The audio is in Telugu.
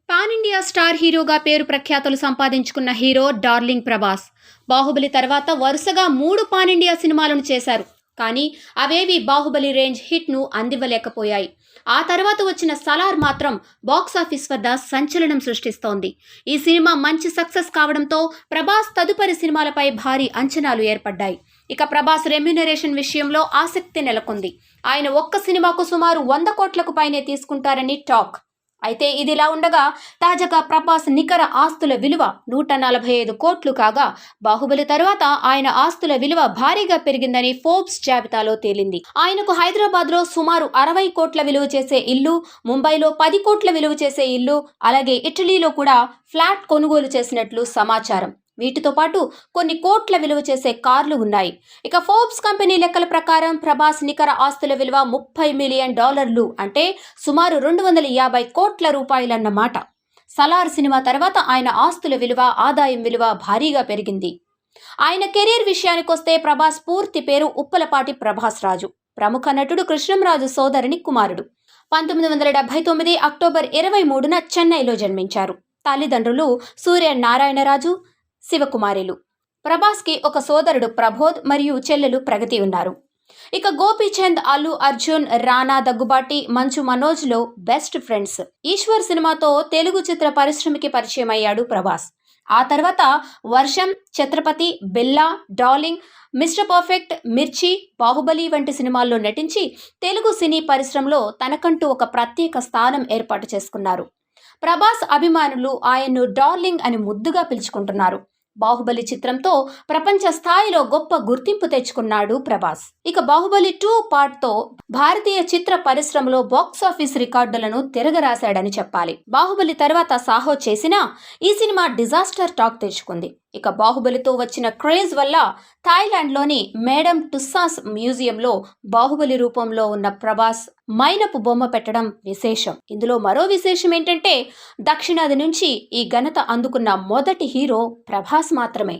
పాన్ ఇండియా స్టార్ హీరోగా పేరు ప్రఖ్యాతులు సంపాదించుకున్న హీరో డార్లింగ్ ప్రభాస్. బాహుబలి తర్వాత వరుసగా 3 పాన్ ఇండియా సినిమాలను చేశారు. కానీ అవేవి బాహుబలి రేంజ్ హిట్ను అందివ్వలేకపోయాయి. ఆ తర్వాత వచ్చిన సలార్ మాత్రం బాక్సాఫీస్ వద్ద సంచలనం సృష్టిస్తోంది. ఈ సినిమా మంచి సక్సెస్ కావడంతో ప్రభాస్ తదుపరి సినిమాలపై భారీ అంచనాలు ఏర్పడ్డాయి. ఇక ప్రభాస్ రెమ్యూనరేషన్ విషయంలో ఆసక్తి నెలకొంది. ఆయన ఒక్క సినిమాకు సుమారు 100 కోట్లకు పైనే తీసుకుంటారని టాక్. అయితే ఇదిలా ఉండగా తాజాగా ప్రభాస్ నికర ఆస్తుల విలువ 145 కోట్లు కాగా బాహుబలి తర్వాత ఆయన ఆస్తుల విలువ భారీగా పెరిగిందని ఫోర్బ్స్ జాబితాలో తేలింది. ఆయనకు హైదరాబాద్ లో సుమారు 60 కోట్ల విలువ చేసే ఇల్లు, ముంబైలో 10 కోట్ల విలువ చేసే ఇల్లు, అలాగే ఇటలీలో కూడా ఫ్లాట్ కొనుగోలు చేసినట్లు సమాచారం. వీటితో పాటు కొన్ని కోట్ల విలువ చేసే కార్లు ఉన్నాయి. ఇక ఫోర్బ్స్ కంపెనీ లెక్కల ప్రకారం ప్రభాస్ నికర ఆస్తుల విలువ $30 మిలియన్, అంటే సుమారు 250 కోట్ల రూపాయలన్నమాట. సలార్ సినిమా తర్వాత ఆయన ఆస్తుల విలువ, ఆదాయం విలువ భారీగా పెరిగింది. ఆయన కెరీర్ విషయానికొస్తే ప్రభాస్ పూర్తి పేరు ఉప్పలపాటి ప్రభాస్ రాజు. ప్రముఖ నటుడు కృష్ణంరాజు సోదరుని కుమారుడు. 1979 అక్టోబర్ 23న చెన్నైలో జన్మించారు. తల్లిదండ్రులు సూర్యనారాయణరాజు, శివకుమారిలు. ప్రభాస్కి ఒక సోదరుడు ప్రబోధ్ మరియు చెల్లెలు ప్రగతి ఉన్నారు. ఇక గోపీచంద్, అల్లు అర్జున్, రానా దగ్గుబాటి, మంచు మనోజ్లో బెస్ట్ ఫ్రెండ్స్. ఈశ్వర్ సినిమాతో తెలుగు చిత్ర పరిశ్రమకి పరిచయం అయ్యాడు ప్రభాస్. ఆ తర్వాత వర్షం, ఛత్రపతి, బిల్లా, డార్లింగ్, మిస్టర్ పర్ఫెక్ట్, మిర్చి, బాహుబలి వంటి సినిమాల్లో నటించి తెలుగు సినీ పరిశ్రమలో తనకంటూ ఒక ప్రత్యేక స్థానం ఏర్పాటు చేసుకున్నారు. ప్రభాస్ అభిమానులు ఆయన్ను డార్లింగ్ అని ముద్దుగా పిలుచుకుంటున్నారు. బాహుబలి చిత్రంతో ప్రపంచ స్థాయిలో గొప్ప గుర్తింపు తెచ్చుకున్నాడు ప్రభాస్. ఇక బాహుబలి 2 పార్ట్తో భారతీయ చిత్ర పరిశ్రమలో బాక్సాఫీస్ రికార్డులను తిరగరాశాడని చెప్పాలి. బాహుబలి తర్వాత సాహో చేసినా ఈ సినిమా డిజాస్టర్ టాక్ తెచ్చుకుంది. ఇక బాహుబలితో వచ్చిన క్రేజ్ వల్ల థాయిలాండ్లోని మేడమ్ టుస్సాస్ మ్యూజియంలో బాహుబలి రూపంలో ఉన్న ప్రభాస్ మైనపు బొమ్మ పెట్టడం విశేషం. ఇందులో మరో విశేషం ఏంటంటే దక్షిణాది నుంచి ఈ ఘనత అందుకున్న మొదటి హీరో ప్రభాస్ మాత్రమే.